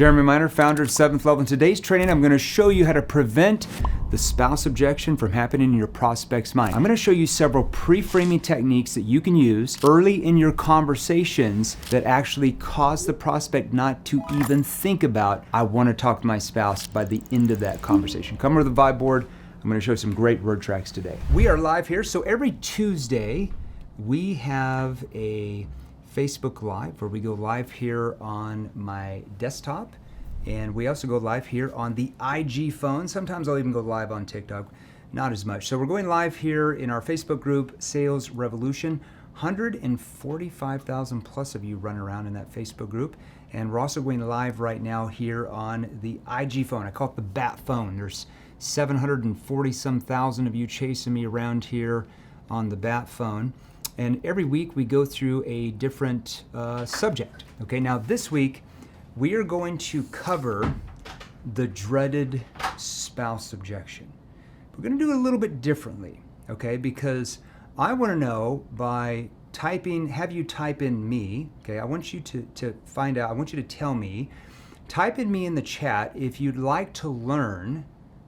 Jeremy Miner, founder of Seventh Level. In today's training, I'm going to show you how to prevent the spouse objection from happening in your prospect's mind. I'm going to show you several pre-framing techniques that you can use early in your conversations that actually cause the prospect not to even think about, I want to talk to my spouse by the end of that conversation. Come over to the vibe board. I'm going to show some great word tracks today. We are live here. So every Tuesday, we have a Facebook Live where we go live here on my desktop, and we also go live here on the IG phone. Sometimes I'll even go live on TikTok, not as much. So we're going live here in our Facebook group, Sales Revolution. 145,000 plus of you run around in that Facebook group, and we're also going live right now here on the IG phone. I call it the bat phone. There's 740 some thousand of you chasing me around here on the bat phone. And every week we go through a different subject. Okay, now this week we are going to cover the dreaded spouse objection. We're going to do it a little bit differently, okay, because I want to know by typing, have you type in me, okay, I want you to find out, I want you to tell me, type in me in the chat if you'd like to learn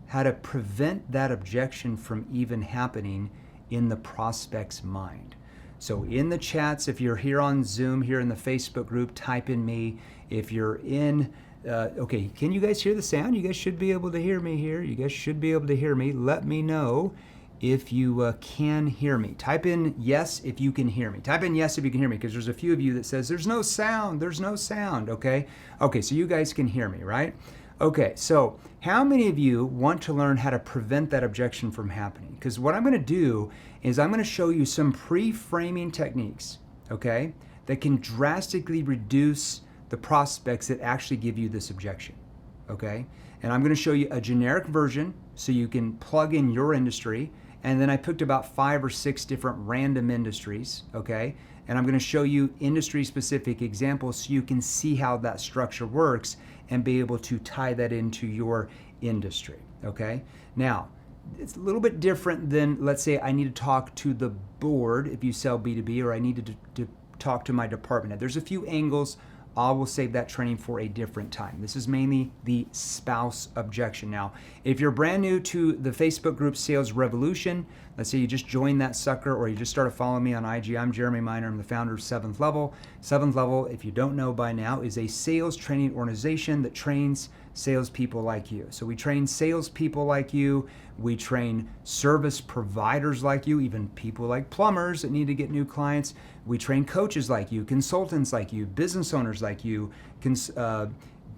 how to prevent that objection from even happening in the prospect's mind. So in the chats, if you're here on Zoom, here in the Facebook group, type in me. If you're in, okay, can you guys hear the sound? You guys should be able to hear me here. You guys should be able to hear me. Let me know if you can hear me. Type in yes if you can hear me. Type in yes if you can hear me, because there's a few of you that says there's no sound, okay? Okay, so you guys can hear me, right? Okay, so how many of you want to learn how to prevent that objection from happening? Because what I'm going to do is I'm going to show you some pre-framing techniques, okay, that can drastically reduce the prospects that actually give you this objection, okay? And I'm going to show you a generic version so you can plug in your industry, and then I picked about 5 or 6 different random industries, okay? And I'm going to show you industry-specific examples so you can see how that structure works and be able to tie that into your industry, okay? Now, it's a little bit different than, let's say, I need to talk to the board if you sell B2B, or I need to talk to my department head. There's a few angles. I will save that training for a different time. This is mainly the spouse objection. Now, if you're brand new to the Facebook group Sales Revolution, let's say you just joined that sucker or you just started following me on IG, I'm Jeremy Miner, I'm the founder of Seventh Level. Seventh Level, if you don't know by now, is a sales training organization that trains salespeople like you. So we train salespeople like you, we train service providers like you, even people like plumbers that need to get new clients. We train coaches like you, consultants like you, business owners like you,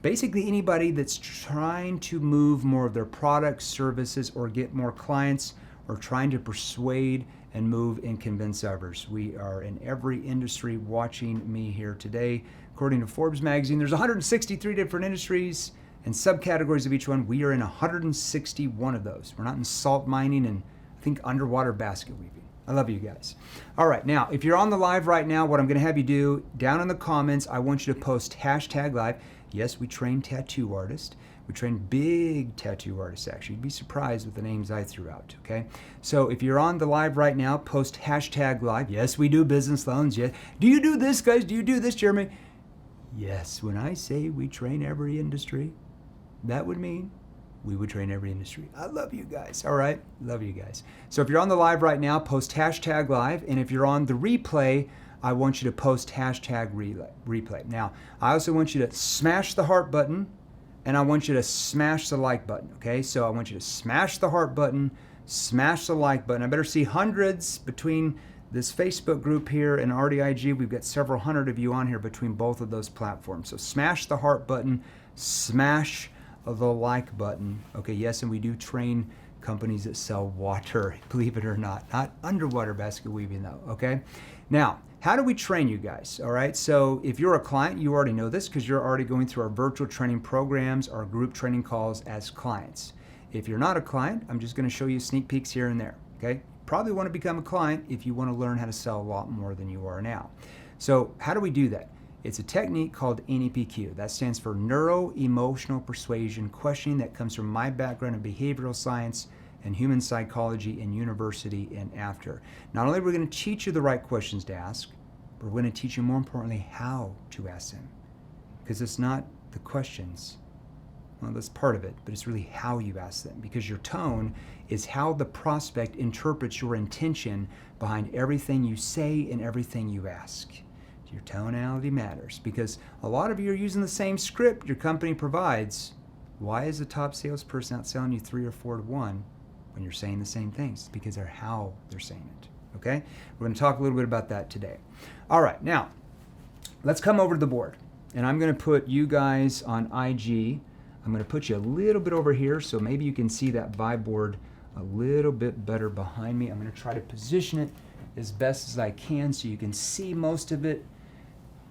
basically anybody that's trying to move more of their products, services, or get more clients, or trying to persuade and move and convince others. We are in every industry watching me here today. According to Forbes magazine, there's 163 different industries and subcategories of each one. We are in 161 of those. We're not in salt mining and I think underwater basket weaving. I love you guys. All right, now, if you're on the live right now, what I'm gonna have you do, down in the comments, I want you to post #live. Yes, we train tattoo artists. We train big tattoo artists, actually. You'd be surprised with the names I threw out, okay? So if you're on the live right now, post #live. Yes, we do business loans, yes. Do you do this, guys? Do you do this, Jeremy? Yes, when I say we train every industry, that would mean we would train every industry. I love you guys, all right? Love you guys. So if you're on the live right now, post #live, and if you're on the replay, I want you to post #replay. Now, I also want you to smash the heart button, and I want you to smash the like button, okay? So I want you to smash the heart button, smash the like button. I better see hundreds between this Facebook group here and RDIG. We've got several hundred of you on here between both of those platforms. So smash the heart button, smash the like button. Okay, yes, and we do train companies that sell water, believe it or not underwater basket weaving though, okay? Now, how do we train you guys, all right? So if you're a client, you already know this because you're already going through our virtual training programs, our group training calls as clients. If you're not a client, I'm just gonna show you sneak peeks here and there, okay? Probably wanna become a client if you wanna learn how to sell a lot more than you are now. So how do we do that? It's a technique called NEPQ. That stands for Neuro-Emotional Persuasion Questioning. That comes from my background in behavioral science and human psychology in university and after. Not only are we going to teach you the right questions to ask, but we're going to teach you, more importantly, how to ask them. Because it's not the questions. Well, that's part of it, but it's really how you ask them, because your tone is how the prospect interprets your intention behind everything you say and everything you ask. Your tonality matters, because a lot of you are using the same script your company provides. Why is a top salesperson out selling you 3 or 4 to 1 when you're saying the same things? Because they're how they're saying it. Okay? We're going to talk a little bit about that today. All right, now let's come over to the board, and I'm going to put you guys on IG. I'm going to put you a little bit over here so maybe you can see that vibe board a little bit better behind me. I'm going to try to position it as best as I can so you can see most of it.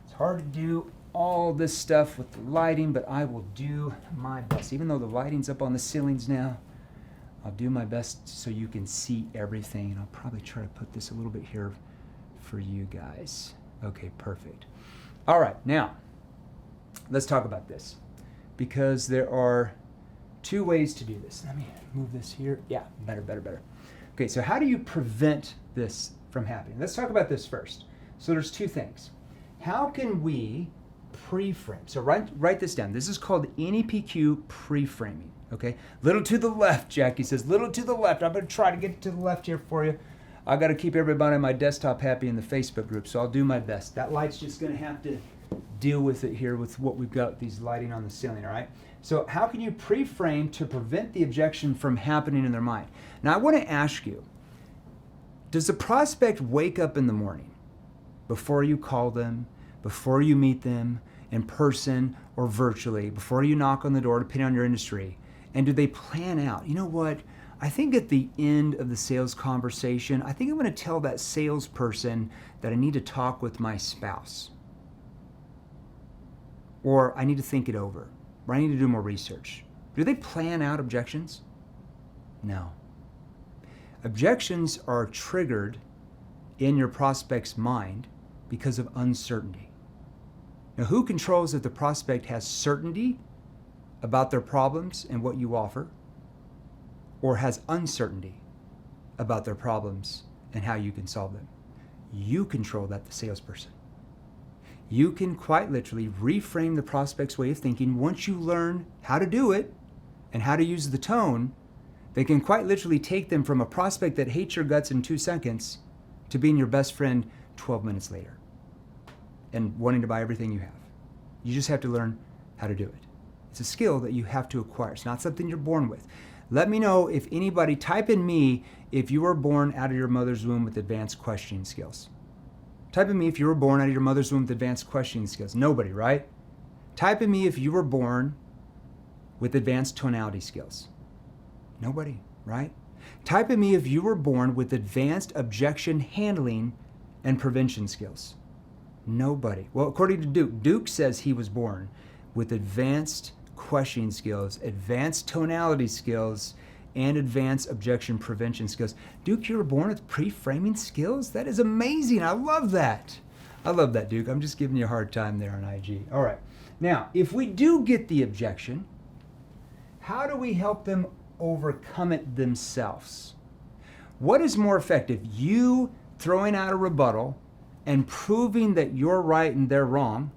It's hard to do all this stuff with the lighting, but I will do my best. Even though the lighting's up on the ceilings now, I'll do my best so you can see everything. And I'll probably try to put this a little bit here for you guys. Okay, perfect. All right, now let's talk about this, because there are 2 ways to do this. Let me move this here. Yeah, better. Okay, so how do you prevent this from happening? Let's talk about this first. So there's 2 things. How can we pre-frame? So write this down. This is called NEPQ pre-framing. Okay, little to the left, Jackie says, little to the left. I'm going to try to get to the left here for you. I got to keep everybody on my desktop happy in the Facebook group, so I'll do my best. That light's just going to have to deal with it here with what we've got, these lighting on the ceiling, all right? So how can you pre-frame to prevent the objection from happening in their mind? Now I want to ask you, does the prospect wake up in the morning before you call them, before you meet them in person or virtually, before you knock on the door, depending on your industry, and do they plan out, you know what, I think at the end of the sales conversation, I think I'm going to tell that salesperson that I need to talk with my spouse, or I need to think it over, or I need to do more research. Do they plan out objections? No. Objections are triggered in your prospect's mind because of uncertainty. Now, who controls if the prospect has certainty about their problems and what you offer, or has uncertainty about their problems and how you can solve them? You control that, the salesperson. You can quite literally reframe the prospect's way of thinking. Once you learn how to do it and how to use the tone, they can quite literally take them from a prospect that hates your guts in 2 seconds to being your best friend 12 minutes later and wanting to buy everything you have. You just have to learn how to do it. It's a skill that you have to acquire. It's not something you're born with. Let me know if anybody, type in me if you were born out of your mother's womb with advanced questioning skills. Type in me if you were born out of your mother's womb with advanced questioning skills. Nobody, right? Type in me if you were born with advanced tonality skills. Nobody, right? Type in me if you were born with advanced objection handling and prevention skills. Nobody. Well, according to Duke says he was born with advanced questioning skills, advanced tonality skills, and advanced objection prevention skills. Duke, you were born with pre-framing skills? That is amazing. I love that. I love that, Duke. I'm just giving you a hard time there on IG. All right. Now, if we do get the objection, how do we help them overcome it themselves? What is more effective? You throwing out a rebuttal and proving that you're right and they're wrong,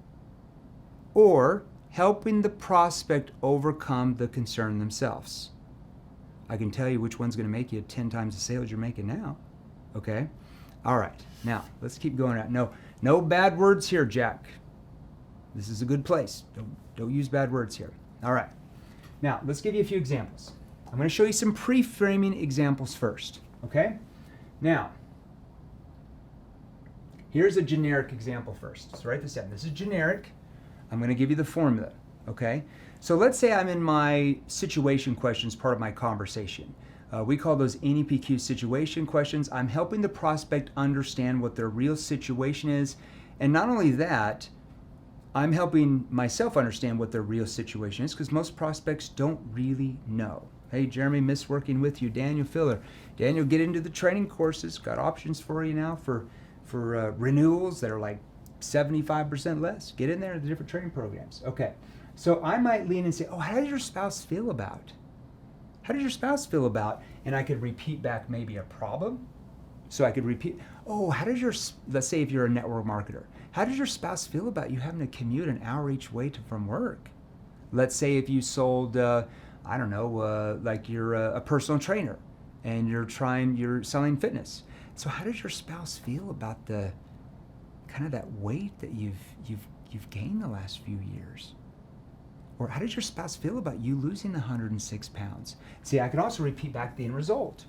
or helping the prospect overcome the concern themselves? I can tell you which one's going to make you 10 times the sales you're making now. Okay? All right. Now, let's keep going out. No bad words here, Jack. This is a good place. Don't use bad words here. All right. Now, let's give you a few examples. I'm going to show you some pre-framing examples first. Okay? Now, here's a generic example first. So write this down. This is generic. I'm going to give you the formula. Okay? So let's say I'm in my situation questions part of my conversation. We call those NEPQ situation questions. I'm helping the prospect understand what their real situation is. And not only that, I'm helping myself understand what their real situation is, because most prospects don't really know. Hey, Jeremy, miss working with you. Daniel Filler. Daniel, get into the training courses. Got options for you now for renewals that are like 75% less. Get in there in the different training programs. Okay. So I might lean and say, oh, how does your spouse feel about? How does your spouse feel about? And I could repeat back maybe a problem. So I could repeat, oh, how does your, let's say if you're a network marketer, how does your spouse feel about you having to commute an hour each way from work? Let's say if you sold, I don't know, like you're a personal trainer and you're selling fitness. So how does your spouse feel about the kind of that weight that you've gained the last few years? Or how does your spouse feel about you losing 106 pounds? See, I can also repeat back the end result.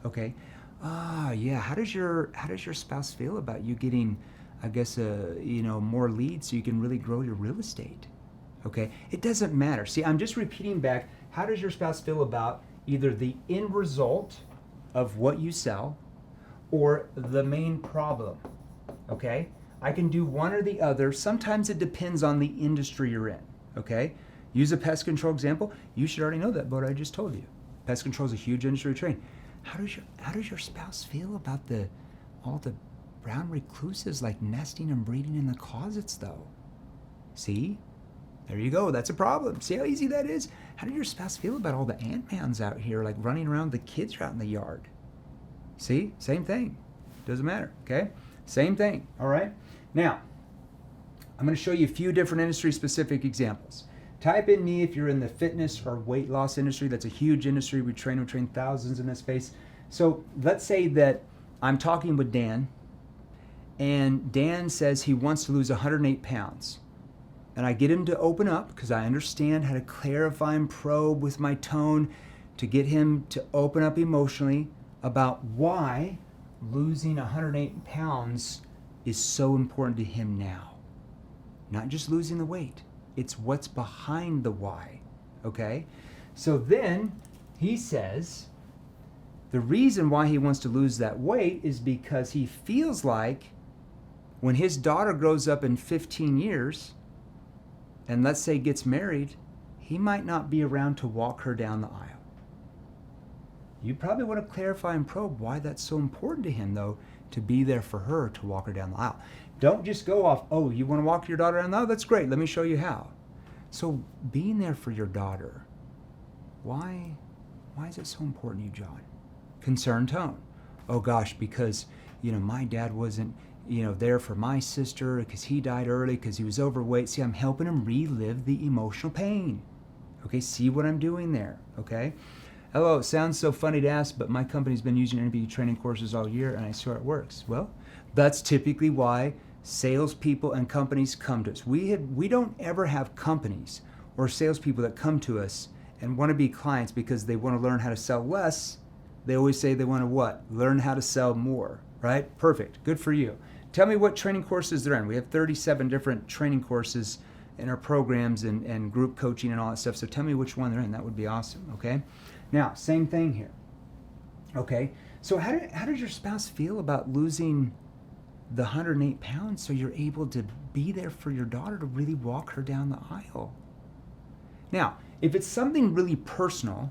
Okay. Yeah. How does your spouse feel about you getting, I guess, more leads so you can really grow your real estate? Okay. It doesn't matter. See, I'm just repeating back. How does your spouse feel about either the end result of what you sell or the main problem? Okay. I can do one or the other. Sometimes it depends on the industry you're in. Okay. Use a pest control example. You should already know that, but I just told you. Pest control is a huge industry train. How does your spouse feel about all the brown recluses like nesting and breeding in the closets though? See? There you go. That's a problem. See how easy that is? How does your spouse feel about all the ant-mans out here like running around, the kids are out in the yard? See? Same thing. Doesn't matter. Okay? Same thing. All right? Now, I'm going to show you a few different industry-specific examples. Type in me if you're in the fitness or weight loss industry. That's a huge industry. We train thousands in this space. So let's say that I'm talking with Dan, and Dan says he wants to lose 108 pounds. And I get him to open up because I understand how to clarify and probe with my tone to get him to open up emotionally about why losing 108 pounds is so important to him now. Not just losing the weight. It's what's behind the why, okay? So then he says the reason why he wants to lose that weight is because he feels like when his daughter grows up in 15 years and let's say gets married, he might not be around to walk her down the aisle. You probably want to clarify and probe why that's so important to him, though, to be there for her to walk her down the aisle. Don't just go off, oh, you want to walk your daughter down the aisle? That's great. Let me show you how. So being there for your daughter, why is it so important to you, John? Concerned tone. Oh gosh, because my dad wasn't there for my sister because he died early because he was overweight. See, I'm helping him relive the emotional pain. Okay, see what I'm doing there. Okay. Hello, it sounds so funny to ask, but my company's been using interview training courses all year and I swear it works. Well, that's typically why salespeople and companies come to us. We don't ever have companies or salespeople that come to us and want to be clients because they want to learn how to sell less. They always say they want to what? Learn how to sell more, right? Perfect. Good for you. Tell me what training courses they're in. We have 37 different training courses in our programs and group coaching and all that stuff. So tell me which one they're in. That would be awesome, okay? Now, same thing here. Okay, so how does your spouse feel about losing the 108 pounds so you're able to be there for your daughter to really walk her down the aisle? Now, if it's something really personal,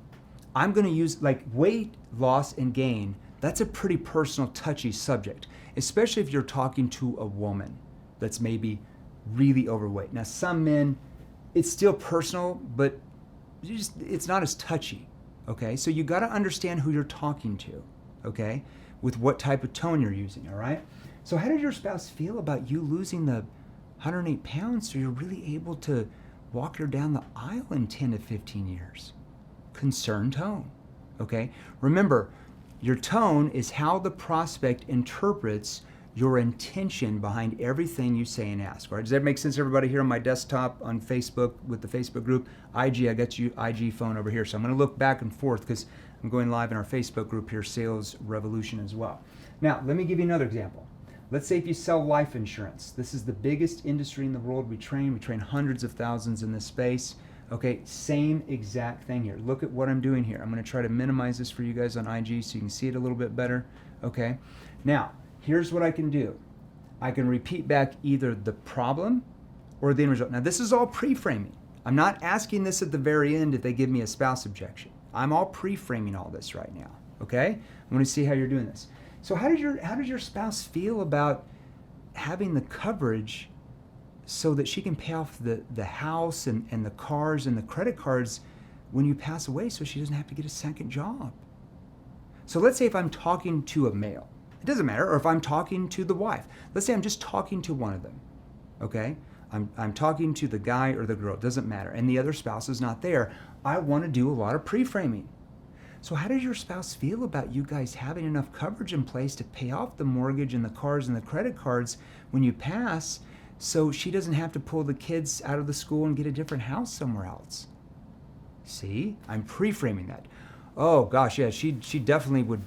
I'm going to use like weight loss and gain. That's a pretty personal, touchy subject, especially if you're talking to a woman that's maybe really overweight. Now, some men, it's still personal, but it's not as touchy. Okay, so you got to understand who you're talking to, okay, with what type of tone you're using, all right? So how did your spouse feel about you losing the 108 pounds so you're really able to walk her down the aisle in 10 to 15 years? Concerned tone, okay? Remember, your tone is how the prospect interprets your intention behind everything you say and ask, right? Does that make sense, everybody here on my desktop, on Facebook, with the Facebook group? IG, I got you IG phone over here. So I'm going to look back and forth because I'm going live in our Facebook group here, Sales Revolution as well. Now, let me give you another example. Let's say if you sell life insurance. This is the biggest industry in the world. We train hundreds of thousands in this space. Okay, same exact thing here. Look at what I'm doing here. I'm going to try to minimize this for you guys on IG so you can see it a little bit better. Okay, now, here's what I can do. I can repeat back either the problem or the end result. Now, this is all pre-framing. I'm not asking this at the very end if they give me a spouse objection. I'm all pre-framing all this right now, okay? I want to see how you're doing this. So how does your spouse feel about having the coverage so that she can pay off the house and the cars and the credit cards when you pass away so she doesn't have to get a second job? So let's say if I'm talking to a male, it doesn't matter, or if I'm talking to the wife. Let's say I'm just talking to one of them, okay? I'm talking to the guy or the girl, it doesn't matter, and the other spouse is not there. I want to do a lot of pre-framing. So how does your spouse feel about you guys having enough coverage in place to pay off the mortgage and the cars and the credit cards when you pass, so she doesn't have to pull the kids out of the school and get a different house somewhere else? See, I'm pre-framing that. Oh gosh, yeah, she definitely would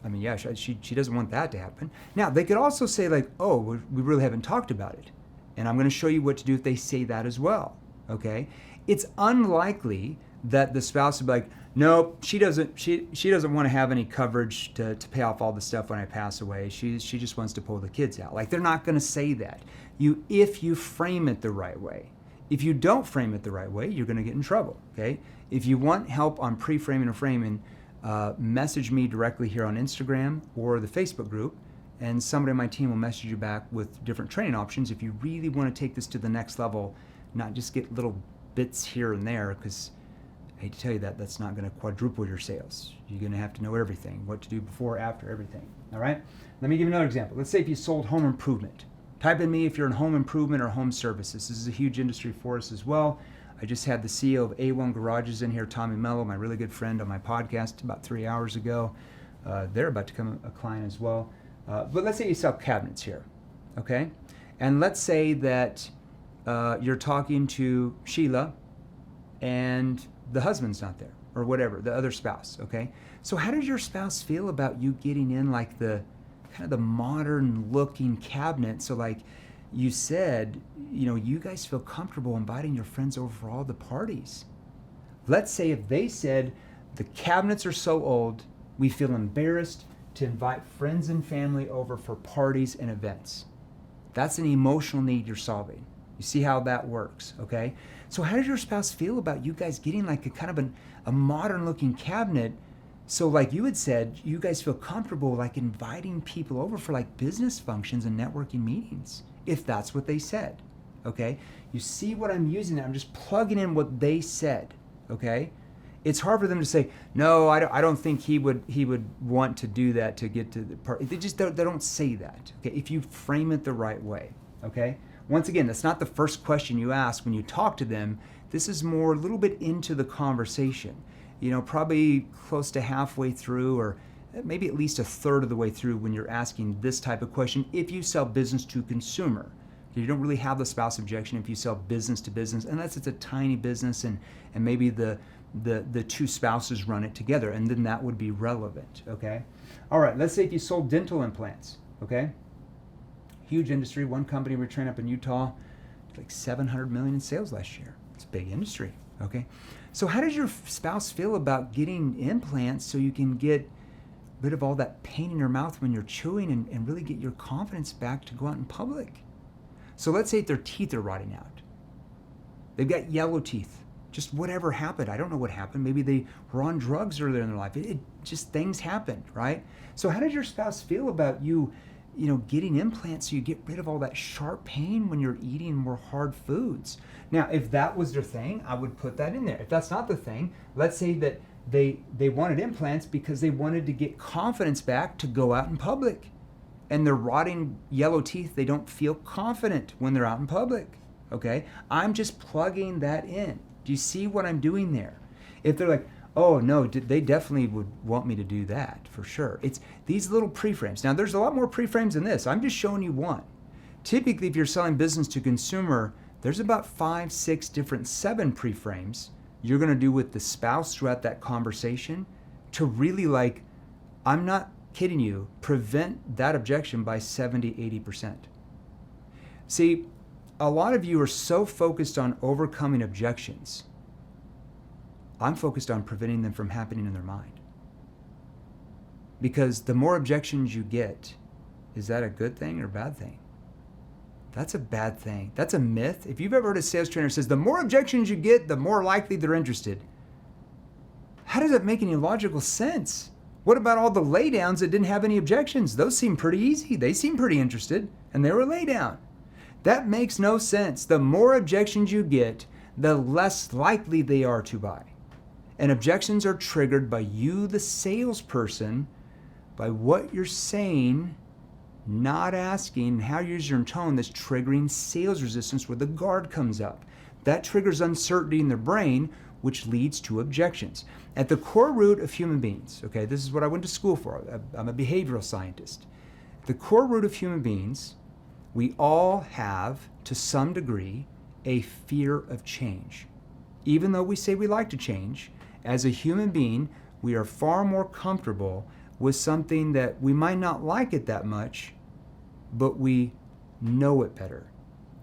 I mean, yeah, she doesn't want that to happen. Now, they could also say like, oh, we really haven't talked about it. And I'm going to show you what to do if they say that as well, okay? It's unlikely that the spouse would be like, nope, she doesn't want to have any coverage to pay off all the stuff when I pass away. She just wants to pull the kids out. Like, they're not going to say that. If you frame it the right way. If you don't frame it the right way, you're going to get in trouble, okay? If you want help on pre-framing or framing, message me directly here on Instagram or the Facebook group, and somebody on my team will message you back with different training options if you really want to take this to the next level, not just get little bits here and there, because I hate to tell you that's not going to quadruple your sales. You're going to have to know everything, what to do before, after, everything. All right? Let me give you another example. Let's say if you sold home improvement. Type in me if you're in home improvement or home services. This is a huge industry for us as well. I just had the CEO of A1 Garages in here, Tommy Mello, my really good friend, on my podcast about 3 hours ago. They're about to become a client as well. But let's say you sell cabinets here, okay? And let's say that you're talking to Sheila and the husband's not there, or whatever, the other spouse, okay? So how does your spouse feel about you getting in like the kind of the modern looking cabinet? So like you said, you guys feel comfortable inviting your friends over for all the parties. Let's say if they said, the cabinets are so old, we feel embarrassed to invite friends and family over for parties and events. That's an emotional need you're solving. You see how that works, okay? So how does your spouse feel about you guys getting like a kind of a modern looking cabinet? So like you had said, you guys feel comfortable like inviting people over for like business functions and networking meetings, if that's what they said, okay? You see what I'm using there? I'm just plugging in what they said, okay? It's hard for them to say, no, I don't think he would want to do that to get to the part. They don't say that, okay? If you frame it the right way, okay? Once again, that's not the first question you ask when you talk to them. This is more a little bit into the conversation. Probably close to halfway through, or maybe at least a third of the way through when you're asking this type of question if you sell business to consumer. You don't really have the spouse objection if you sell business to business, unless it's a tiny business and maybe the two spouses run it together, and then that would be relevant, okay? All right, let's say if you sold dental implants, okay? Huge industry. One company we're training up in Utah, like $700 million in sales last year. It's a big industry, okay? So how does your spouse feel about getting implants so you can get rid of all that pain in your mouth when you're chewing and really get your confidence back to go out in public? So let's say if their teeth are rotting out. They've got yellow teeth. Just whatever happened. I don't know what happened. Maybe they were on drugs earlier in their life. It just, things happened, right? So how does your spouse feel about you getting implants so you get rid of all that sharp pain when you're eating more hard foods? Now, if that was their thing, I would put that in there. If that's not the thing, let's say that they wanted implants because they wanted to get confidence back to go out in public. And their rotting yellow teeth, they don't feel confident when they're out in public, okay? I'm just plugging that in. Do you see what I'm doing there? If they're like, oh no, they definitely would want me to do that, for sure. It's these little pre-frames. Now, there's a lot more pre-frames than this. I'm just showing you one. Typically, if you're selling business to consumer, there's about 5, 6 different 7 pre-frames you're gonna do with the spouse throughout that conversation to really, like, I'm not kidding you, prevent that objection by 70, 80%. See, a lot of you are so focused on overcoming objections. I'm focused on preventing them from happening in their mind. Because the more objections you get, is that a good thing or a bad thing? That's a bad thing. That's a myth. If you've ever heard a sales trainer says, the more objections you get, the more likely they're interested. How does that make any logical sense? What about all the laydowns that didn't have any objections? Those seem pretty easy. They seem pretty interested, and they were laydown. That makes no sense. The more objections you get, the less likely they are to buy. And objections are triggered by you, the salesperson, by what you're saying not asking how you use your tone that's triggering sales resistance where the guard comes up. That triggers uncertainty in the brain, which leads to objections. At the core root of human beings, okay, this is what I went to school for. I'm a behavioral scientist. The core root of human beings, we all have, to some degree, a fear of change. Even though we say we like to change, as a human being, we are far more comfortable with something that we might not like it that much, but we know it better.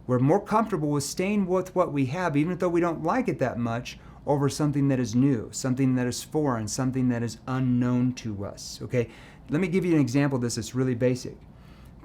We're more comfortable with staying with what we have, even though we don't like it that much, over something that is new, something that is foreign, something that is unknown to us. Okay, let me give you an example of this that's really basic.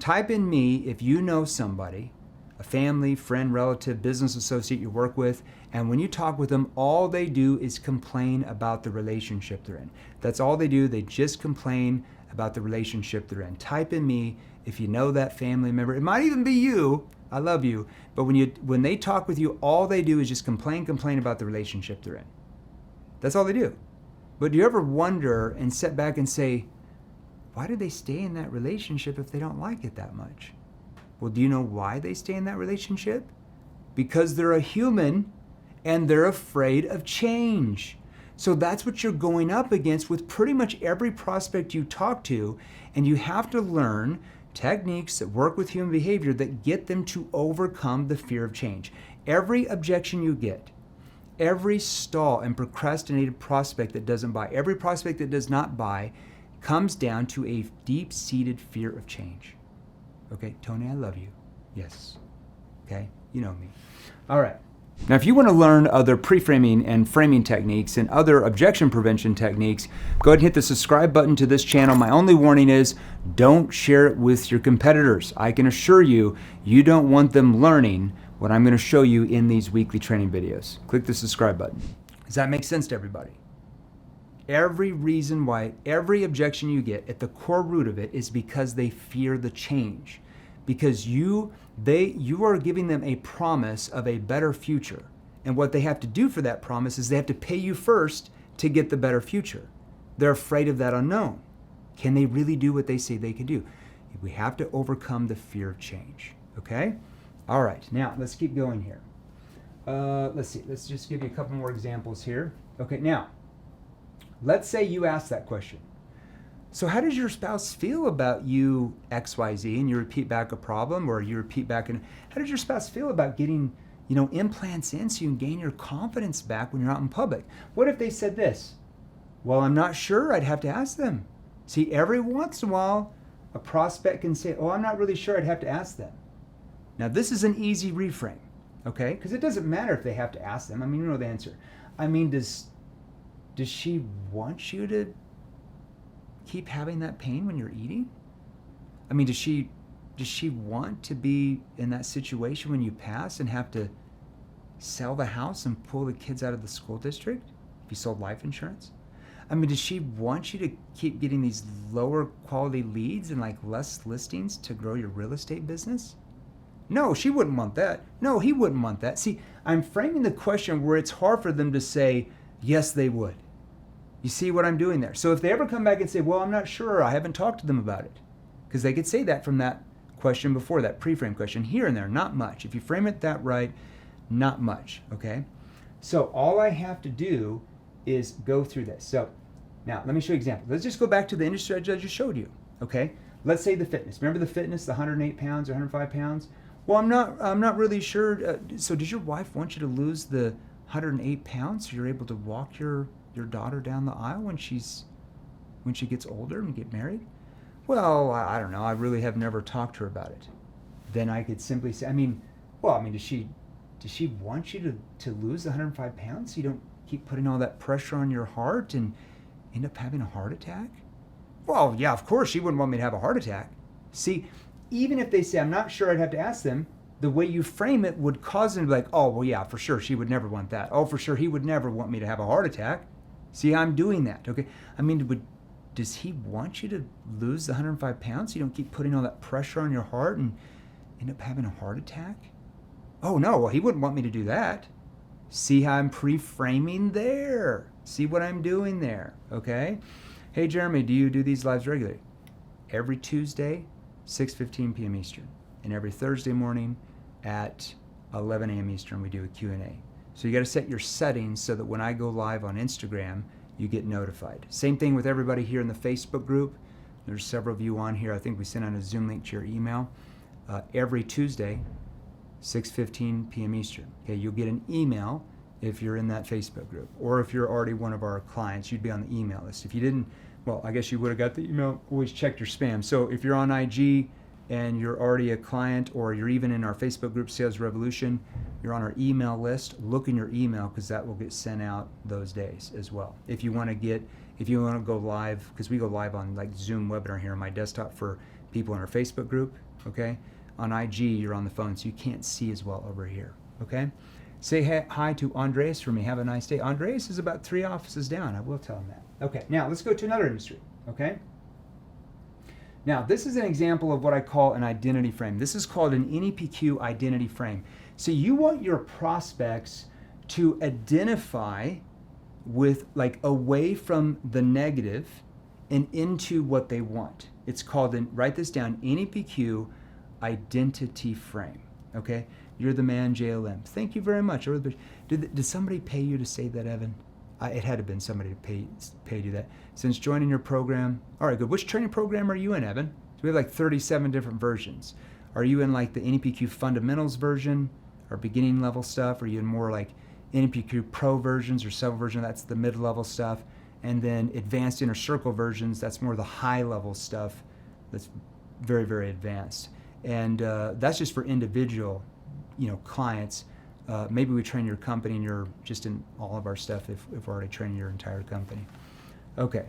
Type in me if you know somebody, a family, friend, relative, business associate you work with, and when you talk with them, all they do is complain about the relationship they're in. That's all they do. They just complain about the relationship they're in. Type in me if you know that family member. It might even be you. I love you. But when they talk with you, all they do is just complain about the relationship they're in. That's all they do. But do you ever wonder and sit back and say, why do they stay in that relationship if they don't like it that much? Well, do you know why they stay in that relationship? Because they're a human and they're afraid of change. So that's what you're going up against with pretty much every prospect you talk to, and you have to learn techniques that work with human behavior that get them to overcome the fear of change. Every objection you get, every stall and procrastinated prospect that doesn't buy, every prospect that does not buy, comes down to a deep-seated fear of change. Okay, Tony, I love you. Yes. Okay, you know me. All right. Now, if you want to learn other pre-framing and framing techniques and other objection prevention techniques, go ahead and hit the subscribe button to this channel. My only warning is don't share it with your competitors. I can assure you, you don't want them learning what I'm going to show you in these weekly training videos. Click the subscribe button. Does that make sense to everybody? Every reason why, every objection you get, at the core root of it is because they fear the change. Because you are giving them a promise of a better future. And what they have to do for that promise is they have to pay you first to get the better future. They're afraid of that unknown. Can they really do what they say they can do? We have to overcome the fear of change. Okay? All right, now let's keep going here. Let's see, let's just give you a couple more examples here. Okay, now, let's say you ask that question. So how does your spouse feel about you XYZ, and you repeat back a problem, or you repeat back, and how does your spouse feel about getting, implants in so you can gain your confidence back when you're out in public? What if they said this? Well, I'm not sure. I'd have to ask them. See, every once in a while, a prospect can say, oh, I'm not really sure. I'd have to ask them. Now, this is an easy reframe, okay? Because it doesn't matter if they have to ask them. I mean, you know the answer. I mean, does she want you to keep having that pain when you're eating? I mean, does she want to be in that situation when you pass and have to sell the house and pull the kids out of the school district if you sold life insurance? I mean, does she want you to keep getting these lower quality leads and like less listings to grow your real estate business? No, she wouldn't want that. No, he wouldn't want that. See, I'm framing the question where it's hard for them to say, yes, they would. You see what I'm doing there? So if they ever come back and say, well, I'm not sure, I haven't talked to them about it. Because they could say that from that question before, that pre-frame question, here and there, not much. If you frame it that right, not much, okay? So all I have to do is go through this. So now let me show you an example. Let's just go back to the industry I just showed you, okay? Let's say the fitness. Remember the fitness, the 108 pounds or 105 pounds? Well, I'm not really sure. So does your wife want you to lose the 108 pounds so you're able to walk your daughter down the aisle when she gets older and get married? Well, I don't know. I really have never talked to her about it. Then I could simply say, does she want you to lose the 105 pounds so you don't keep putting all that pressure on your heart and end up having a heart attack? Well, yeah, of course she wouldn't want me to have a heart attack. See, even if they say, I'm not sure, I'd have to ask them, the way you frame it would cause them to be like, oh, well, yeah, for sure, she would never want that. Oh, for sure, he would never want me to have a heart attack. See how I'm doing that, okay? I mean, does he want you to lose the 105 pounds so you don't keep putting all that pressure on your heart and end up having a heart attack? Oh, no, well, he wouldn't want me to do that. See how I'm pre-framing there? See what I'm doing there, okay? Hey, Jeremy, do you do these lives regularly? Every Tuesday, 6:15 p.m. Eastern. And every Thursday morning at 11 a.m. Eastern, we do a Q&A. So you got to set your settings so that when I go live on Instagram, you get notified. Same thing with everybody here in the Facebook group. There's several of you on here. I think we sent out a Zoom link to your email. Every Tuesday, 6:15 p.m. Eastern. Okay, you'll get an email if you're in that Facebook group, or if you're already one of our clients, you'd be on the email list. If you didn't, well, I guess you would have got the email. Always check your spam. So if you're on IG and you're already a client, or you're even in our Facebook group, Sales Revolution, you're on our email list, look in your email, because that will get sent out those days as well. If you want to go live, because we go live on like Zoom webinar here on my desktop for people in our Facebook group, okay? On IG, you're on the phone, so you can't see as well over here, okay? Say hi to Andreas for me. Have a nice day. Andreas is about 3 offices down. I will tell him that. Okay, now let's go to another industry, okay? Now, this is an example of what I call an identity frame. This is called an NEPQ identity frame. So you want your prospects to identify with, like, away from the negative and into what they want. It's called, write this down, NEPQ identity frame, okay? You're the man, JLM. Thank you very much. Did somebody pay you to say that, Evan? It had to have been somebody to pay you that. Since joining your program. All right, good. Which training program are you in, Evan? So we have like 37 different versions. Are you in like the NEPQ fundamentals version or beginning level stuff? Are you in more like NEPQ pro versions or sub version? That's the mid-level stuff. And then advanced inner circle versions, that's more the high level stuff that's very, very advanced. And that's just for individual, clients. Maybe we train your company and you're just in all of our stuff if we're already training your entire company. Okay.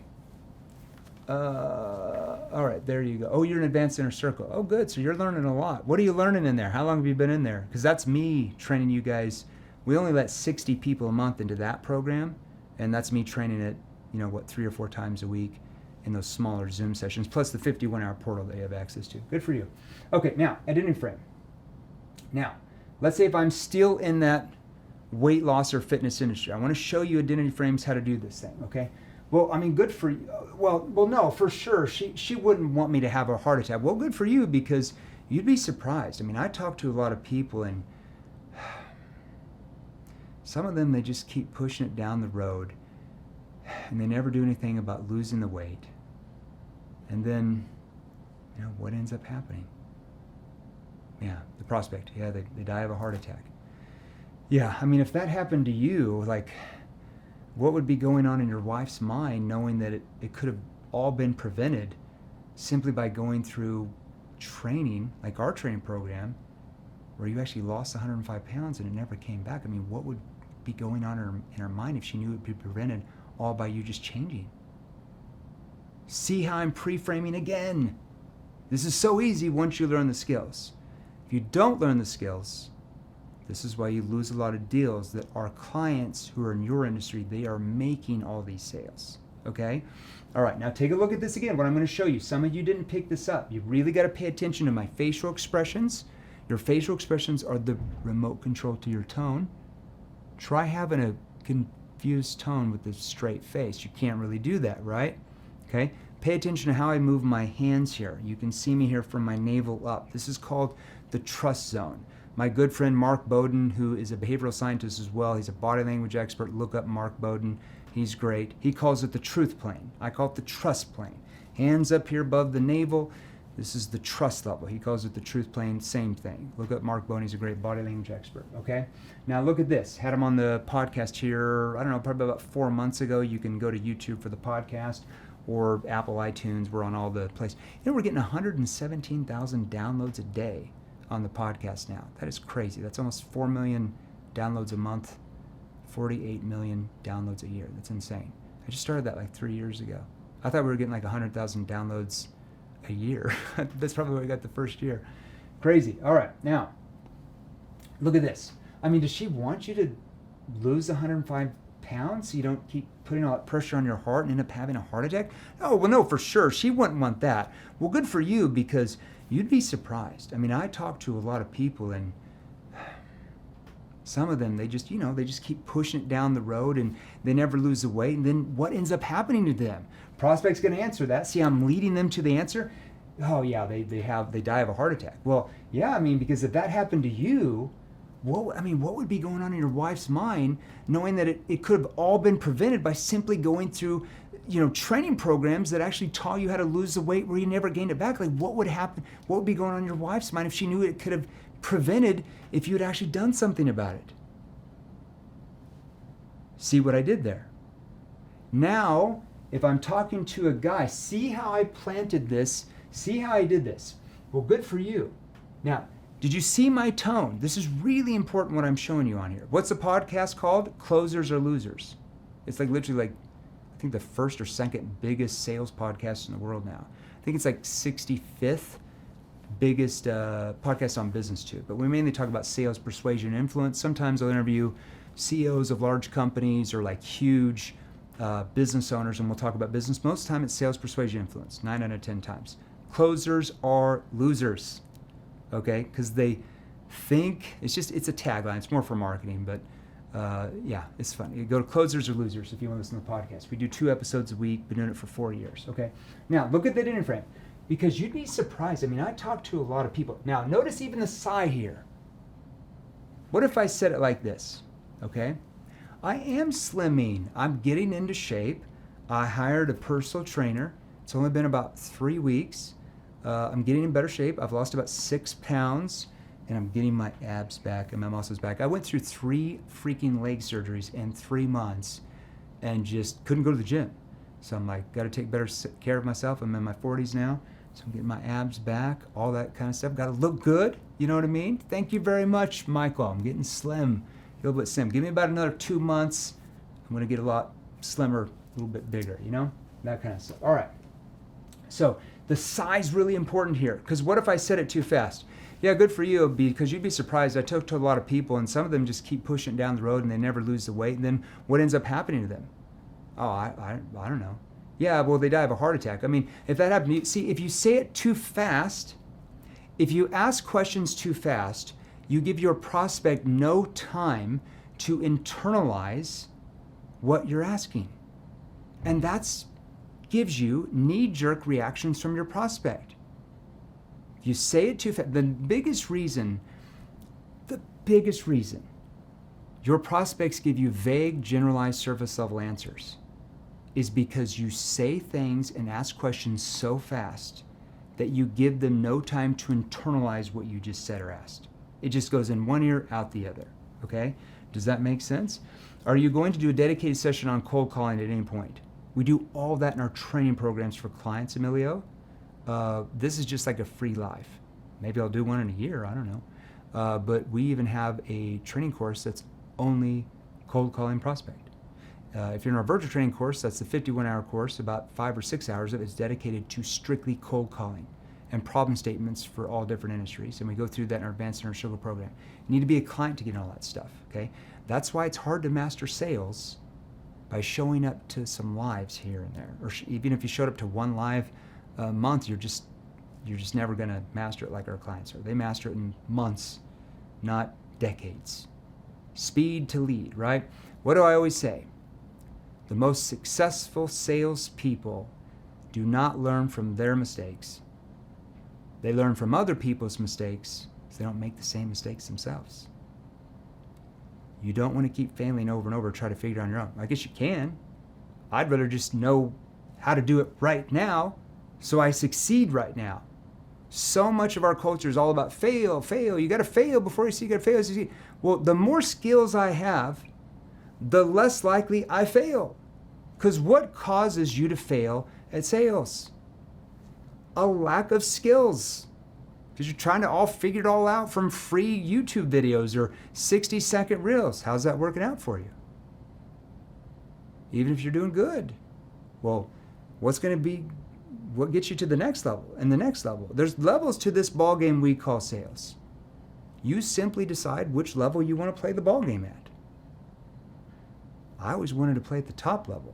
All right, there you go. Oh, you're in advanced inner circle. Oh, good. So you're learning a lot. What are you learning in there? How long have you been in there? Because that's me training you guys. We only let 60 people a month into that program, and that's me training it, 3 or 4 times a week in those smaller Zoom sessions, plus the 51-hour portal that you have access to. Good for you. Okay, now, identity frame. Now, let's say if I'm still in that weight loss or fitness industry, I want to show you identity frames how to do this thing, okay? Well, I mean, good for you. Well, no, for sure. She wouldn't want me to have a heart attack. Well, good for you, because you'd be surprised. I mean, I talk to a lot of people, and some of them, they just keep pushing it down the road, and they never do anything about losing the weight. And then, what ends up happening? Yeah, the prospect. Yeah, they die of a heart attack. Yeah, I mean, if that happened to you, like, what would be going on in your wife's mind knowing that it could have all been prevented simply by going through training, like our training program, where you actually lost 105 pounds and it never came back? I mean, what would be going on in her mind if she knew it would be prevented all by you just changing? See how I'm pre-framing again? This is so easy once you learn the skills. If you don't learn the skills, this is why you lose a lot of deals that our clients who are in your industry, they are making all these sales, okay? All right, now take a look at this again, what I'm gonna show you. Some of you didn't pick this up. You really gotta pay attention to my facial expressions. Your facial expressions are the remote control to your tone. Try having a confused tone with a straight face. You can't really do that, right? Okay, pay attention to how I move my hands here. You can see me here from my navel up. This is called the trust zone. My good friend Mark Bowden, who is a behavioral scientist as well, he's a body language expert. Look up Mark Bowden. He's great. He calls it the truth plane. I call it the trust plane. Hands up here above the navel. This is the trust level. He calls it the truth plane. Same thing. Look up Mark Bowden. He's a great body language expert. Okay? Now look at this. Had him on the podcast here, I don't know, probably about 4 months ago. You can go to YouTube for the podcast or Apple iTunes. We're on all the places. We're getting 117,000 downloads a day on the podcast now. That is crazy. That's almost 4 million downloads a month, 48 million downloads a year. That's insane. I just started that like 3 years ago. I thought we were getting like 100,000 downloads a year. That's probably what I got the first year. Crazy. All right, now, look at this. I mean, does she want you to lose 105 pounds so you don't keep putting all that pressure on your heart and end up having a heart attack? Oh, well, no, for sure. She wouldn't want that. Well, good for you, because you'd be surprised. I mean, I talk to a lot of people, and some of them, they just, they just keep pushing it down the road and they never lose the weight. And then what ends up happening to them? Prospect's going to answer that. See, I'm leading them to the answer. Oh yeah, they die of a heart attack. Well, yeah, I mean, because if that happened to you, what would be going on in your wife's mind, knowing that it could have all been prevented by simply going through, training programs that actually taught you how to lose the weight where you never gained it back? Like, what would happen? What would be going on in your wife's mind if she knew it could have prevented if you had actually done something about it? See what I did there? Now, if I'm talking to a guy, see how I planted this? See how I did this? Well, good for you. Now, did you see my tone? This is really important what I'm showing you on here. What's the podcast called? Closers or Losers. It's like literally like, I think the first or second biggest sales podcast in the world now. I think it's like 65th biggest podcast on business too. But we mainly talk about sales, persuasion, and influence. Sometimes I'll interview CEOs of large companies or like huge business owners, and we'll talk about business. Most of the time it's sales, persuasion, influence, 9 out of 10 times. Closers are losers, okay? Because they think, it's a tagline, it's more for marketing, but yeah, it's fun. You go to Closers or Losers if you want to listen to the podcast. We do 2 episodes a week, been doing it for 4 years, okay? Now, look at that inner frame, because you'd be surprised. I mean, I talk to a lot of people. Now, notice even the sigh here. What if I said it like this, okay? I am slimming. I'm getting into shape. I hired a personal trainer. It's only been about 3 weeks. I'm getting in better shape. I've lost about 6 pounds, and I'm getting my abs back and my muscles back. I went through 3 freaking leg surgeries in 3 months and just couldn't go to the gym. So I'm like, got to take better care of myself. I'm in my 40s now, so I'm getting my abs back, all that kind of stuff. Got to look good, you know what I mean? Thank you very much, Michael. I'm getting slim, a little bit slim. Give me about another 2 months. I'm going to get a lot slimmer, a little bit bigger, that kind of stuff. All right. So the size really important here, because what if I said it too fast? Yeah, good for you, because you'd be surprised. I talk to a lot of people, and some of them just keep pushing it down the road, and they never lose the weight. And then what ends up happening to them? Oh, I don't know. Yeah, well, they die of a heart attack. I mean, if that happened to you, see, if you say it too fast, if you ask questions too fast, you give your prospect no time to internalize what you're asking. And that's gives you knee-jerk reactions from your prospect. If you say it too fast, the biggest reason your prospects give you vague, generalized, surface-level answers is because you say things and ask questions so fast that you give them no time to internalize what you just said or asked. It just goes in one ear, out the other, okay? Does that make sense? Are you going to do a dedicated session on cold calling at any point? We do all that in our training programs for clients, Emilio. This is just like a free live. Maybe I'll do one in a year, I don't know. But we even have a training course that's only cold calling prospect. If you're in our virtual training course, that's the 51-hour course. About 5 or 6 hours of it is dedicated to strictly cold calling and problem statements for all different industries. And we go through that in our Advanced Inner Circle program. You need to be a client to get all that stuff, okay? That's why it's hard to master sales by showing up to some lives here and there. Or even if you showed up to one live a month, you're just never going to master it like our clients are. They master it in months, not decades. Speed to lead, right? What do I always say? The most successful salespeople do not learn from their mistakes. They learn from other people's mistakes so they don't make the same mistakes themselves. You don't want to keep failing over and over, try to figure it out on your own. I guess you can. I'd rather just know how to do it right now so I succeed right now. So much of our culture is all about fail. You got to fail before you see, you got to fail. Succeed. Well, the more skills I have, the less likely I fail. Because what causes you to fail at sales? A lack of skills. Because you're trying to all figure it all out from free YouTube videos or 60-second reels. How's that working out for you? Even if you're doing good. Well, what gets you to the next level and the next level? There's levels to this ball game we call sales. You simply decide which level you want to play the ball game at. I always wanted to play at the top level.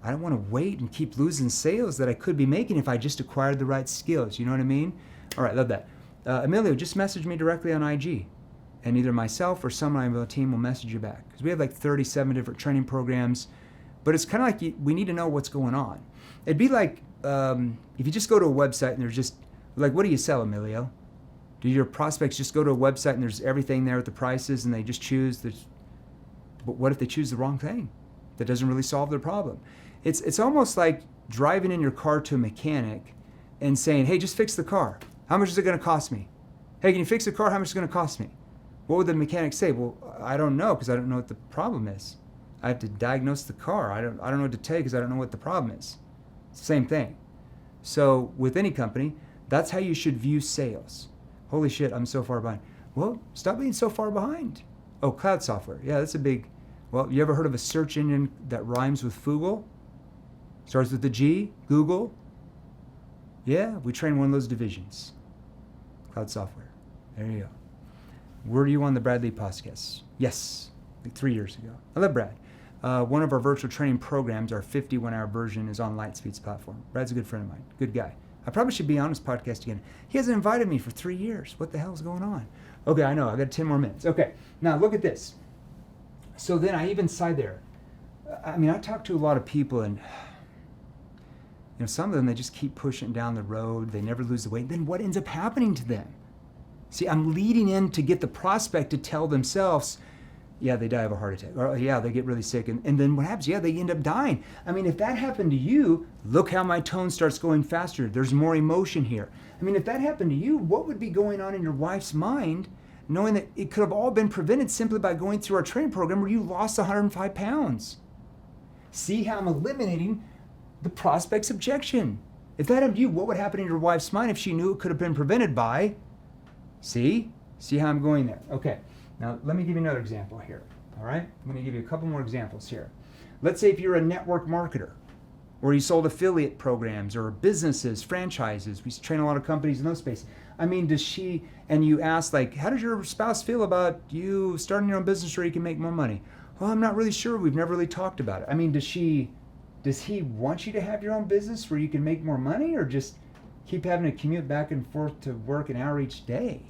I don't want to wait and keep losing sales that I could be making if I just acquired the right skills. You know what I mean? All right, love that. Emilio, just message me directly on IG, and either myself or someone on the team will message you back. Because we have like 37 different training programs, but it's kind of like we need to know what's going on. It'd be like if you just go to a website and there's just Like, what do you sell, Emilio? Do your prospects just go to a website and there's everything there with the prices and they just choose? But what if they choose the wrong thing? That doesn't really solve their problem. It's almost like driving in your car to a mechanic and saying, hey, just fix the car. How much is it going to cost me? Hey, can you fix the car? How much is it going to cost me? What would the mechanic say? Well, I don't know because I don't know what the problem is. I have to diagnose the car. I don't know what to tell you because I don't know what the problem is. It's the same thing. So with any company, that's how you should view sales. Holy shit, I'm so far behind. Well, stop being so far behind. Oh, cloud software. Yeah, that's a big... Well, you ever heard of a search engine that rhymes with Fugle? Starts with the G, Google. Yeah, we train one of those divisions. Cloud software. There you go. Were you on the Brad Lee podcast? Yes, like 3 years ago. I love Brad. One of our virtual training programs, our 51-hour version, is on Lightspeed's platform. Brad's a good friend of mine. Good guy. I probably should be on his podcast again. He hasn't invited me for 3 years. What the hell's going on? Okay, I know. I got 10 more minutes. Okay, now look at this. So then I even side there. I mean, I talk to a lot of people and, some of them, they just keep pushing down the road. They never lose the weight. Then what ends up happening to them? See, I'm leading in to get the prospect to tell themselves, yeah, they die of a heart attack. Or yeah, they get really sick. And then what happens? Yeah, they end up dying. I mean, if that happened to you, look how my tone starts going faster. There's more emotion here. I mean, if that happened to you, what would be going on in your wife's mind, knowing that it could have all been prevented simply by going through our training program where you lost 105 pounds? See how I'm eliminating the prospect's objection. If that happened to you, what would happen in your wife's mind if she knew it could have been prevented by? See how I'm going there? Okay. Now, let me give you another example here, all right? I'm going to give you a couple more examples here. Let's say if you're a network marketer, or you sold affiliate programs, or businesses, franchises. We train a lot of companies in those spaces. I mean, and you ask, like, how does your spouse feel about you starting your own business where you can make more money? Well, I'm not really sure. We've never really talked about it. I mean, does he want you to have your own business where you can make more money, or just keep having to commute back and forth to work an hour each day?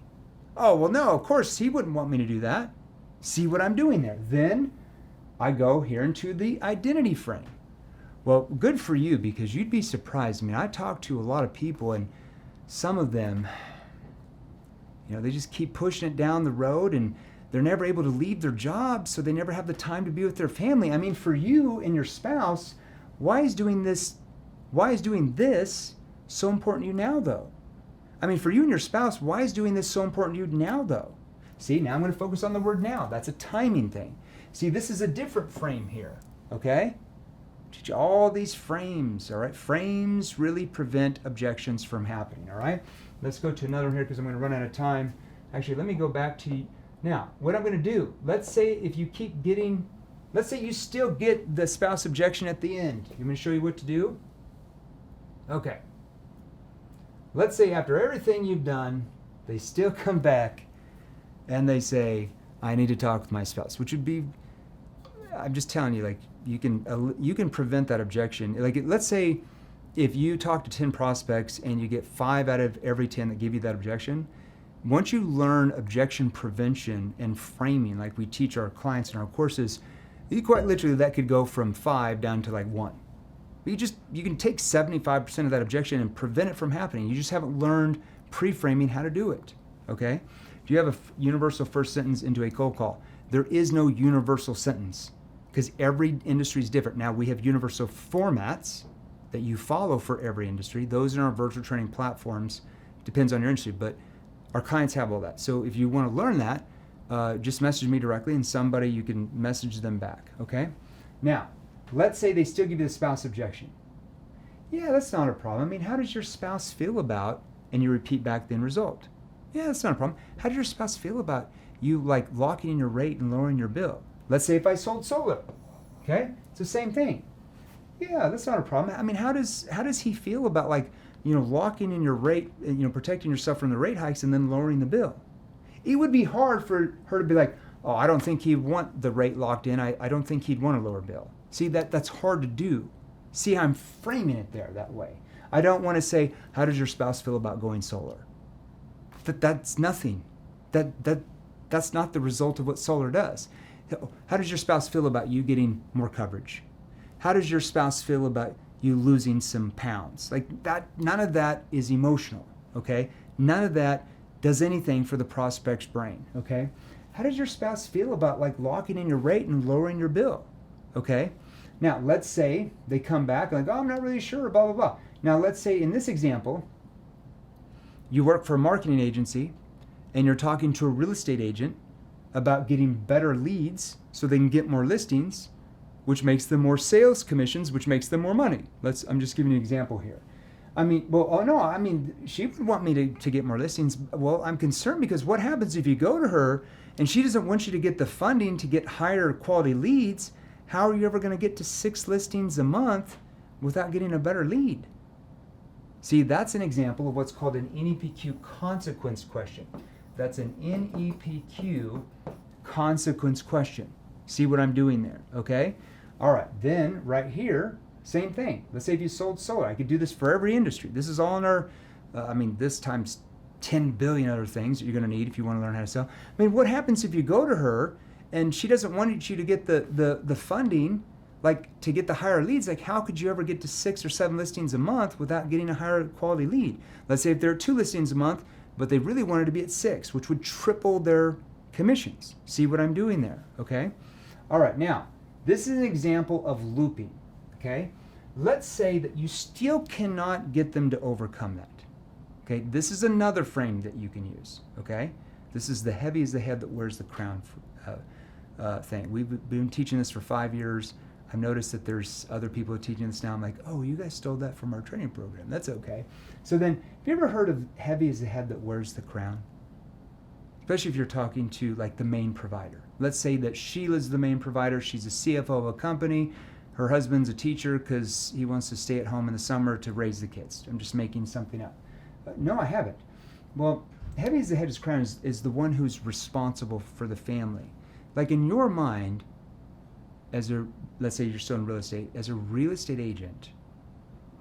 Oh, well, no, of course, he wouldn't want me to do that. See what I'm doing there. Then I go here into the identity frame. Well, good for you, because you'd be surprised. I mean, I talk to a lot of people, and some of them, they just keep pushing it down the road, and they're never able to leave their job, so they never have the time to be with their family. I mean, for you and your spouse, why is doing this so important to you now, though? I mean, for you and your spouse, why is doing this so important to you now, though? See, now I'm going to focus on the word now. That's a timing thing. See, this is a different frame here, okay? Teach you all these frames, all right? Frames really prevent objections from happening, all right? Let's go to another one here because I'm going to run out of time. Actually, let me go back to, now, what I'm going to do, let's say you still get the spouse objection at the end. I'm going to show you what to do. Okay. Let's say after everything you've done, they still come back and they say, I need to talk with my spouse, which would be, I'm just telling you, like, you can prevent that objection. Like, let's say if you talk to 10 prospects and you get 5 out of every 10 that give you that objection, once you learn objection prevention and framing, like we teach our clients in our courses, you quite literally, that could go from 5 down to like 1. You can take 75% of that objection and prevent it from happening. You just haven't learned pre-framing how to do it, okay? Do you have a universal first sentence into a cold call? There is no universal sentence because every industry is different. Now, we have universal formats that you follow for every industry. Those in our virtual training platforms, depends on your industry, but our clients have all that. So if you want to learn that, just message me directly and you can message them back, okay? Now, let's say they still give you the spouse objection. Yeah, that's not a problem. I mean, how does your spouse feel about, and you repeat back the end result. Yeah, that's not a problem. How does your spouse feel about you like locking in your rate and lowering your bill? Let's say if I sold solar, okay? It's the same thing. Yeah, that's not a problem. I mean, how does he feel about like, locking in your rate, and, protecting yourself from the rate hikes and then lowering the bill? It would be hard for her to be like, oh, I don't think he'd want the rate locked in. I don't think he'd want a lower bill. See, that's hard to do. See how I'm framing it there that way. I don't want to say, how does your spouse feel about going solar? That's nothing. That's not the result of what solar does. How does your spouse feel about you getting more coverage? How does your spouse feel about you losing some pounds? Like that, none of that is emotional. okay? None of that does anything for the prospect's brain, okay? How does your spouse feel about like locking in your rate and lowering your bill, okay? Now, let's say they come back like, oh, I'm not really sure, blah, blah, blah. Now, let's say in this example, you work for a marketing agency and you're talking to a real estate agent about getting better leads so they can get more listings, which makes them more sales commissions, which makes them more money. I'm just giving you an example here. I mean, well, oh no, I mean, she would want me to get more listings. Well, I'm concerned because what happens if you go to her and she doesn't want you to get the funding to get higher quality leads? How are you ever going to get to 6 listings a month without getting a better lead? See, that's an example of what's called an NEPQ consequence question. That's an NEPQ consequence question. See what I'm doing there, okay? All right, then right here, same thing. Let's say if you sold solar. I could do this for every industry. This is all in our, this times 10 billion other things that you're going to need if you want to learn how to sell. I mean, what happens if you go to her and she doesn't want you to get the funding, like to get the higher leads? Like, how could you ever get to 6 or 7 listings a month without getting a higher quality lead? Let's say if there are 2 listings a month, but they really wanted to be at 6, which would triple their commissions. See what I'm doing there, okay? All right, now, this is an example of looping, okay? Let's say that you still cannot get them to overcome that, okay? This is another frame that you can use, okay? This is the heavy is the head that wears the crown thing. We've been teaching this for 5 years. I've noticed that there's other people teaching this now. I'm like, oh, you guys stole that from our training program. That's okay. So then, have you ever heard of heavy is the head that wears the crown? Especially if you're talking to like the main provider. Let's say that Sheila's the main provider. She's a CFO of a company. Her husband's a teacher because he wants to stay at home in the summer to raise the kids. I'm just making something up. No, I haven't. Well, heavy as the head is crown is the one who's responsible for the family. Like in your mind, let's say you're still in real estate, as a real estate agent,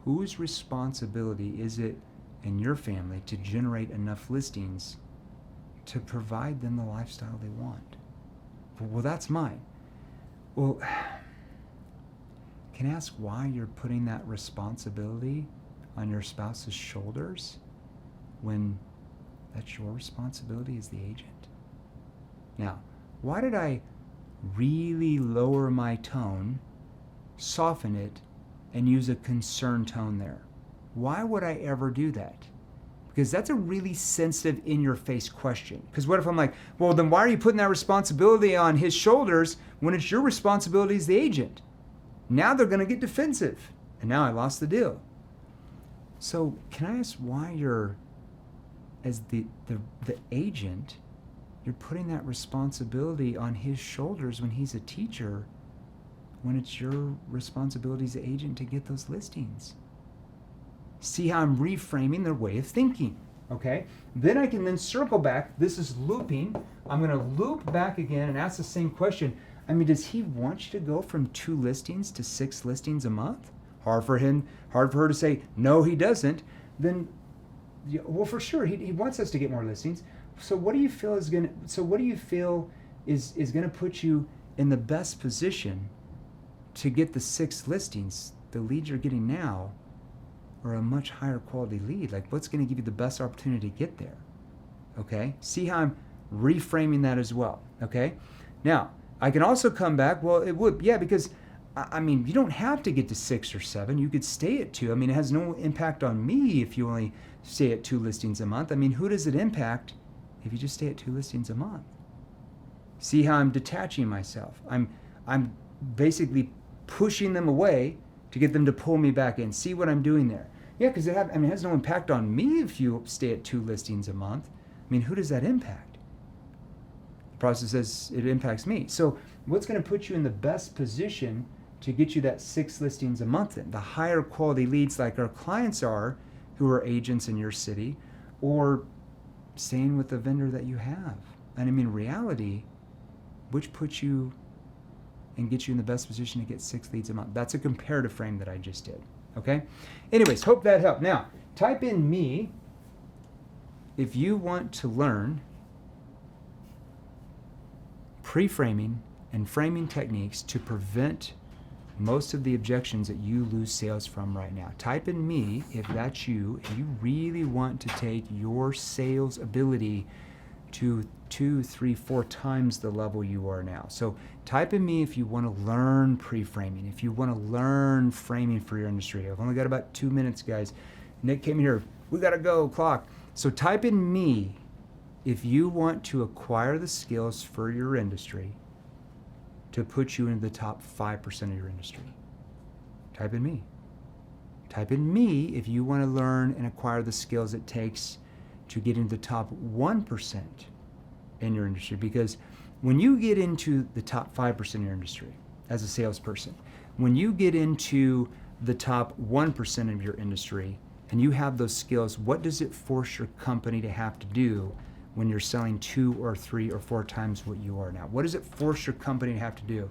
whose responsibility is it in your family to generate enough listings to provide them the lifestyle they want? Well, that's mine. Well, can I ask why you're putting that responsibility on your spouse's shoulders when that's your responsibility as the agent? Now, why did I really lower my tone, soften it, and use a concerned tone there? Why would I ever do that? Because that's a really sensitive, in-your-face question. Because what if I'm like, well, then why are you putting that responsibility on his shoulders when it's your responsibility as the agent? Now they're going to get defensive, and now I lost the deal. So can I ask why you're, as the agent, you're putting that responsibility on his shoulders when he's a teacher, when it's your responsibility as the agent to get those listings? See how I'm reframing their way of thinking, okay? Then I can then circle back. This is looping. I'm going to loop back again and ask the same question. I mean, does he want you to go from 2 listings to 6 listings a month? Hard for her to say, no, he doesn't. Then, well, for sure, he wants us to get more listings. So what do you feel is going to put you in the best position to get the 6 listings? The leads you're getting now or a much higher quality lead? Like, what's going to give you the best opportunity to get there? Okay? See how I'm reframing that as well, okay? Now, I can also come back, well, it would, yeah, because, I mean, you don't have to get to 6 or 7. You could stay at 2. I mean, it has no impact on me if you only stay at 2 listings a month. I mean, who does it impact if you just stay at 2 listings a month? See how I'm detaching myself. I'm basically pushing them away to get them to pull me back in. See what I'm doing there? Yeah, because it has no impact on me if you stay at 2 listings a month. I mean, who does that impact? The process says it impacts me. So what's going to put you in the best position to get you that 6 listings a month in? The higher quality leads like our clients are, who are agents in your city, or staying with the vendor that you have. And I mean, reality, which puts you and gets you in the best position to get 6 leads a month? That's a comparative frame that I just did, okay? Anyways, hope that helped. Now, type in me if you want to learn pre-framing and framing techniques to prevent most of the objections that you lose sales from right now. Type in me if that's you, and you really want to take your sales ability to 2, 3, 4 times the level you are now. So type in me if you want to learn pre-framing, if you want to learn framing for your industry. I've only got about 2 minutes, guys. Nick came here. We got to go, clock. So type in me if you want to acquire the skills for your industry to put you into the top 5% of your industry. Type in me. Type in me if you want to learn and acquire the skills it takes to get into the top 1% in your industry. Because when you get into the top 5% of your industry as a salesperson, when you get into the top 1% of your industry and you have those skills, what does it force your company to have to do when you're selling 2 or 3 or 4 times what you are now? What does it force your company to have to do?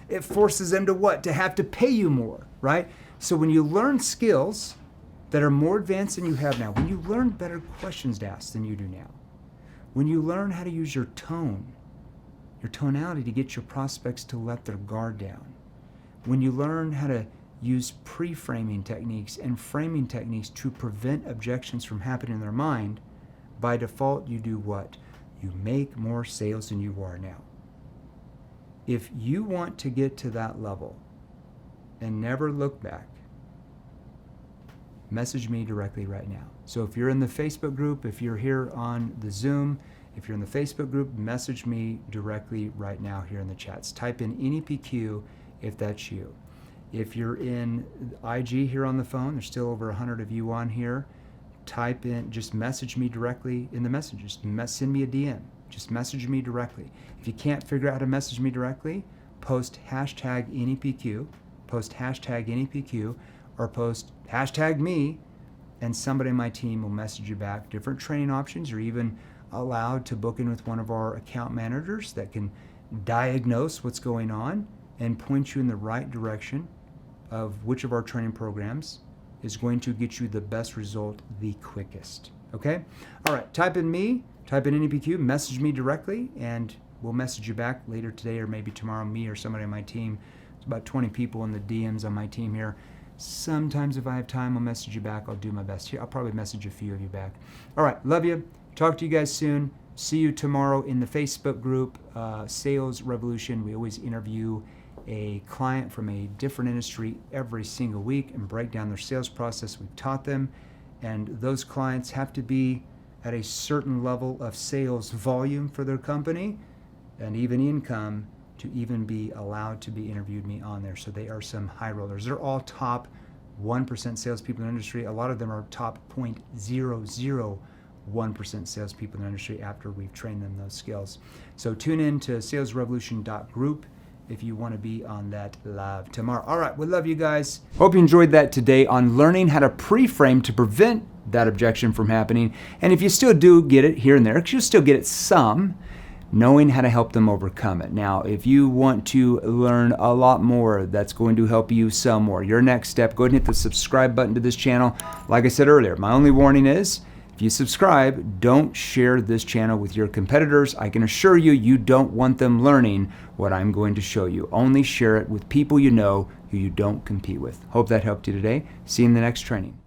It forces them to what? To have to pay you more, right? So when you learn skills that are more advanced than you have now, when you learn better questions to ask than you do now, when you learn how to use your tone, your tonality to get your prospects to let their guard down, when you learn how to use pre-framing techniques and framing techniques to prevent objections from happening in their mind, by default, you do what? You make more sales than you are now. If you want to get to that level and never look back, message me directly right now. So if you're in the Facebook group, if you're here on the Zoom, if you're in the Facebook group, message me directly right now here in the chats. Type in NEPQ if that's you. If you're in IG here on the phone, there's still over 100 of you on here. Type in, just message me directly in the messages. Send me a DM. Just message me directly. If you can't figure out how to message me directly, post hashtag NEPQ, or post hashtag me, and somebody on my team will message you back. Different training options. You're even allowed to book in with one of our account managers that can diagnose what's going on and point you in the right direction of which of our training programs is going to get you the best result the quickest. Okay? All right, type in me, type in NEPQ, message me directly, and we'll message you back later today or maybe tomorrow, me or somebody on my team. There's about 20 people in the DMs on my team here. Sometimes if I have time, I'll message you back. I'll do my best here. I'll probably message a few of you back. All right, love you. Talk to you guys soon. See you tomorrow in the Facebook group, Sales Revolution. We always interview a client from a different industry every single week and break down their sales process we've taught them. And those clients have to be at a certain level of sales volume for their company and even income to even be allowed to be interviewed me on there. So they are some high rollers. They're all top 1% salespeople in the industry. A lot of them are top 0.001% salespeople in the industry after we've trained them those skills. So tune in to salesrevolution.group if you want to be on that live tomorrow. All right, we love you guys. Hope you enjoyed that today on learning how to pre-frame to prevent that objection from happening. And if you still do get it here and there, because you'll still get it some, knowing how to help them overcome it. Now, if you want to learn a lot more, that's going to help you some more. Your next step, go ahead and hit the subscribe button to this channel. Like I said earlier, my only warning is, if you subscribe, don't share this channel with your competitors. I can assure you, you don't want them learning what I'm going to show you. Only share it with people you know who you don't compete with. Hope that helped you today. See you in the next training.